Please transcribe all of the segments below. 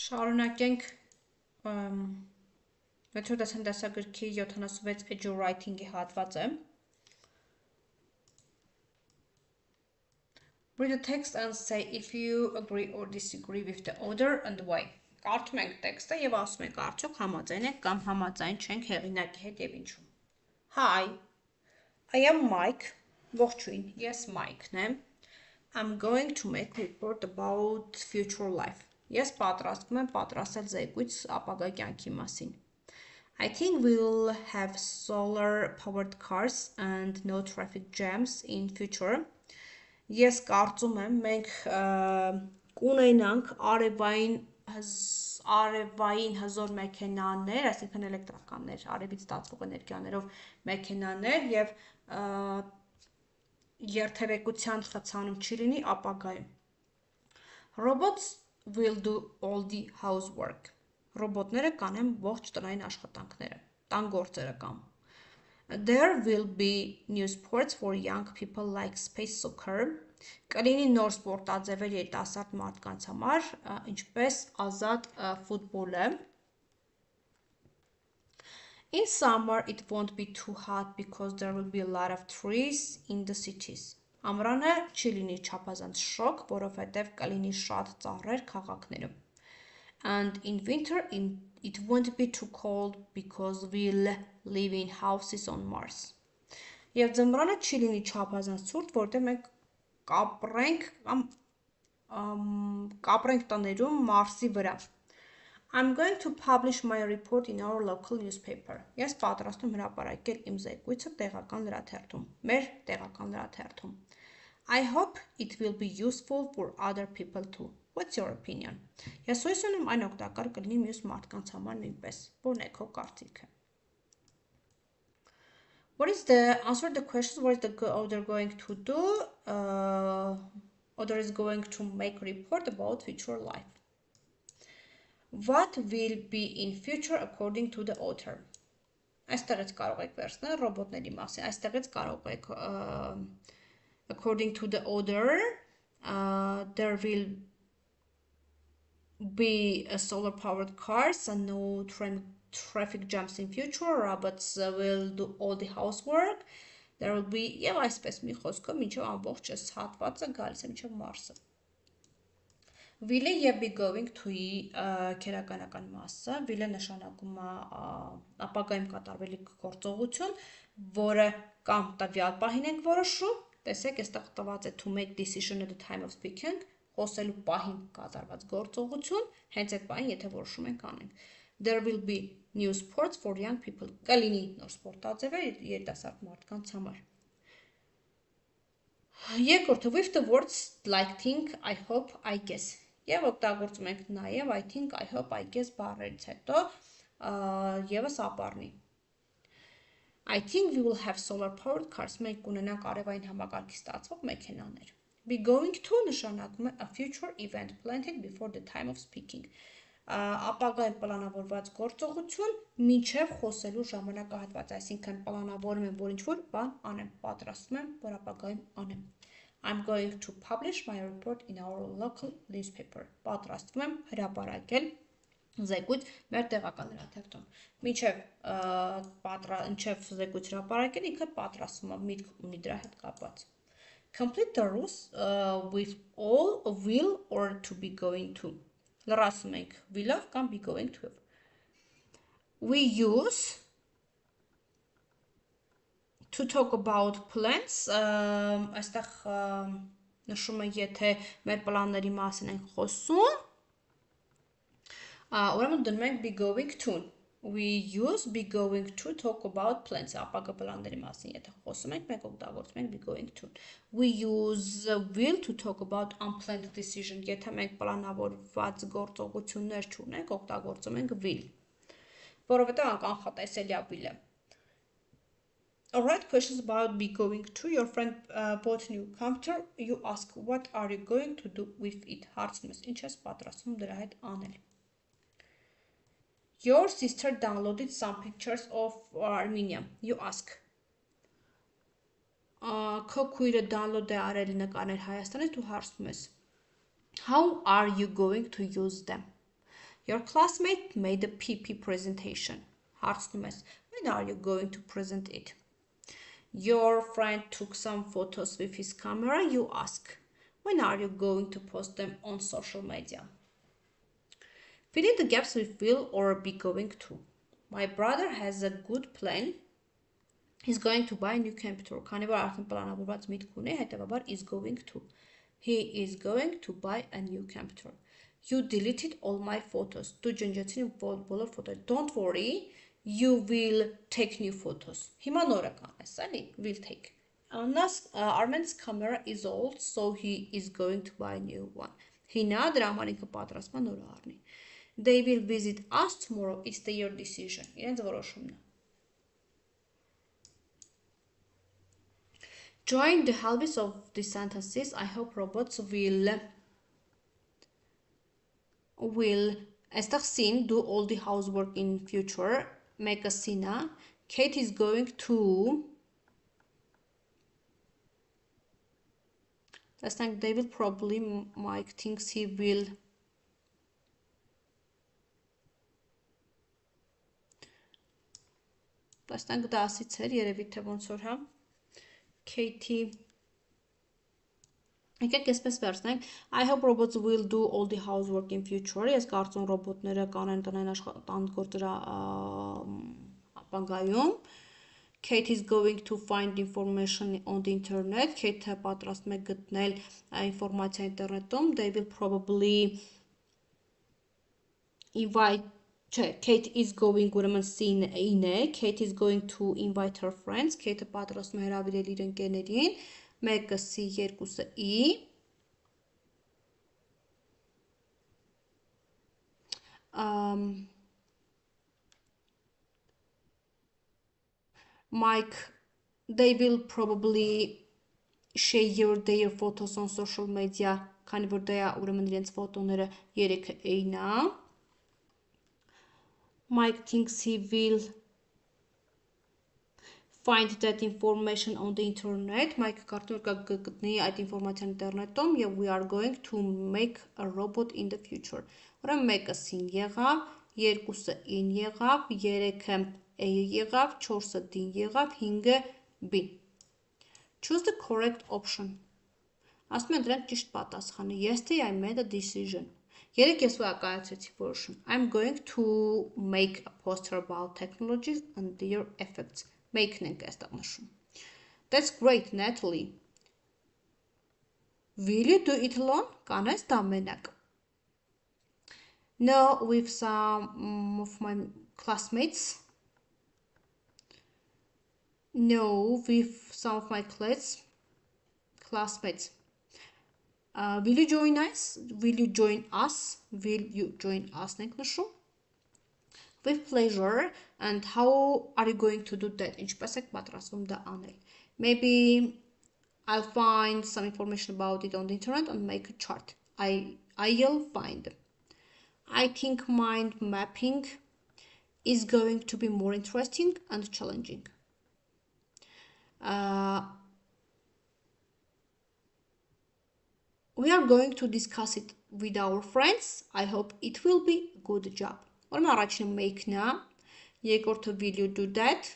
Շարունակենք մեթոդասան դասագրքի 76 edge writing-ի հատվածը։ Read the text and say if you agree or disagree with the order and why. Կարդում ենք տեքստը եւ ասում ենք արդյոք համաձայն եք կամ համաձայն չենք հեղինակի հետ եւ ինչու։ Hi, I am Mike. Ողջույն, ես Mike-ն եմ։ I'm going to make a report about future life. Ես պատրաստվում եմ պատրաստել զեկույց ապագա կյանքի մասին։ I think we'll have solar powered cars and no traffic jams in future. Ես կարծում եմ մենք կունենանք արևային հզոր մեքենաներ, այսինքն էլեկտրականներ, արևից ստացվող էներգիաներով մեքենաներ եւ երթևեկության խցանում չի լինի ապագայում։ Robots will do all the housework. Ռոբոտները կանեն ողջ տնային աշխատանքները, տան գործերը կամ։ There will be new sports for young people like space soccer. Կլինի նոր սպորտաձևեր երիտասարդ մարդկանց համար, ինչպես ազատ ֆուտբոլը։ In summer it won't be too hot because there will be a lot of trees in the cities. Ամռանը չի լինի չափազանց շոգ, որովհետև կլինի շատ ծառեր քաղաքներում։ And in winter it won't be too cold because we'll live in houses on Mars. Եվ ձմռանը չի լինի չափազանց ցուրտ, որտեղ մենք կապրենք տներում Մարսի վրա։ I'm going to publish my report in our local newspaper. Ես պատրաստում հրապարակել իմ զեկույցը տեղական լրատվերթում, մեր տեղական լրատվերթում։ I hope it will be useful for other people too. What's your opinion? Ես հույս ունեմ այն օգտակար կլինի մյուս մարդկանց համար նույնպես։ Ո՞րն է քո կարծիքը? Answer the questions. What is the author going to do? Author is going to make a report about future life. What will be in future according to the author? Այստեղից կարող եք վերցնել ռոբոտների մասին։ Այստեղից կարող եք according to the author there will be solar powered cars and no traffic jams in future. Robots will do all the housework. There will be եւ այսպես մի խոսքով մինչեւ ամբողջ այս հատվածը գալիս է մինչեւ Մարսը։ Will-ը եւ be going to-ի քերականական մասը, will-ը նշանակում է ապագայում կատարվելիք գործողություն, որը կամ տվյալ պահին ենք որոշում, տեսեք, այստեղ տված է to make decision at the time of speaking, խոսելու պահին կատարված գործողություն, հենց այդ պահին եթե որոշում ենք անենք։ There will be new sports for young people. Կլինի նոր սպորտաձևեր երիտասարդ մարդկանց համար։ Երկրորդը with the words like think, I hope, I guess. Եվ օգտագործում ենք նաև I think, I hope, I guess բառերից հետո եւս ապառնի։ I think we will have solar powered cars. Մենք կունենանք արևային համակարգի ստացվող մեքենաներ։ Be going to նշանակում է a future event planned before the time of speaking. Ապագայում պլանավորված գործողություն մինչև խոսելու ժամանակահատված, այսինքն պլանավորում եմ, որ ինչ-որ բան անեմ, պատրաստում եմ, որ ապագայում անեմ։ I'm going to publish my report in our local newspaper. Պատրաստվում եմ հրապարակել զեկույց մեր տեղական լրատվերթում։ Մինչև զեկույց հրապարակել ինքը պատրաստվում է, միտք ունի դրա հետ կապված։ Complete the rules with all will or to be going to. Լրացում ենք will-ով կամ be going to-ով։ We use to talk about plans, այստեղ նշում է եթե մեր պլանների մասին ենք խոսում, ուրեմն դնում ենք be going to. We use be going to talk about plans, ապագա պլանների մասին եթե խոսում ենք, մենք օգտագործում ենք be going to. We use will to talk about unplanned decision, եթե մենք պլանավորված գործողություններ չունենք, օգտագործում ենք will, որովհետև անխատեսելի է will-ը։ Alright, questions about be going to. Your friend bought a new computer. You ask what are you going to do with it? Հարցնում ես, ինչ ես պատրաստվում դրա հետ անել։ Your sister downloaded some pictures of Armenia. You ask. Քո քույրը download է արել նկարներ Հայաստանից, դու հարցնում ես. How are you going to use them? Your classmate made a PP presentation. Հարցնում ես, when are you going to present it? Your friend took some photos with his camera. You ask, when are you going to post them on social media? Fill in the gaps with will or be going to. My brother has a good plan. He's going to buy a new computer. Քանի որ արդեն պլանավորված միտք ունի, հետևաբար is going to. He is going to buy a new computer. You deleted all my photos. Դու ջնջեցին բոլոր ֆոտոները. Don't worry, you will take new photos. Հիմա նորը կանես, էլի, will take. Armen's camera is old, so he is going to buy a new one. Հիմա դրա համար ինքը պատրաստում է նորը առնի. They will visit us tomorrow. It's their decision. Իրենց որոշումն է. Join the halves of the sentences. I hope robots will այստեղ seen do all the housework in future. Make a scene. Kate is going to. Let's think they will probably. Mike thinks he will. Let's think դասից էր երևի թե ոնց որ հա. Katie. Եկեք այսպես վերցնենք. I hope robots will do all the housework in future. Ես կարծում ռոբոտները կանեն տնային աշխատանքները ապագայում. Kate is going to find information on the internet. Kate պատրաստում է գտնել ինֆորմացիա ինտերնետում. They will probably invite Kate is going ուրեմն seen in է. Kate is going to invite her friends. Kate-ը պատրաստում է հրավիրել իր ընկերներին. Մեկը C, երկուսը E. Mike, they will probably share their photos on social media. Քանի որ դա ուրեմն իրենց ֆոտոները 3-ը A-ն է. Mike thinks he will find that information on the internet. Mike կարծում է կգտնի այդ ինֆորմացիան ինտերնետում եւ we are going to make a robot in the future. Ուրեմն մեկը C-ն եղավ, երկուսը E-ն եղավ, 3-ը A-ը եղավ, 4-ը D-ն եղավ, 5-ը B. Choose the correct option. Ասում են դրանք ճիշտ պատասխանը. Yesterday I made a decision. Երեք ես կայացրեցի որոշում. I'm going to make a poster about technologies and their effects. Make-ն ենք այստեղ նշում. That's great, Natalie. Will you do it alone? Կանես դա մենակ. No, with some of my classmates. No, with some of my classmates. Will you join us? Will you join us? Will you join us? With pleasure. And how are you going to do that? Ինչպես եք պատրաստվում դա անել? Maybe I'll find some information about it on the internet and make a chart. I'll find. I think mind mapping is going to be more interesting and challenging. We are going to discuss it with our friends. I hope it will be a good job. Ուրեմն առաջինը make-ն է, երկրորդը will you do that,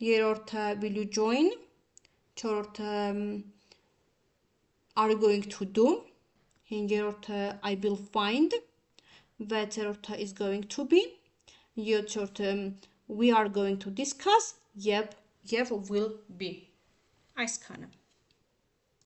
երրորդը will you join, չորրորդը are you going to do, հինգերորդը I will find, վեցերորդը is going to be, յոթերորդը we are going to discuss, եւ will be. Այսքանը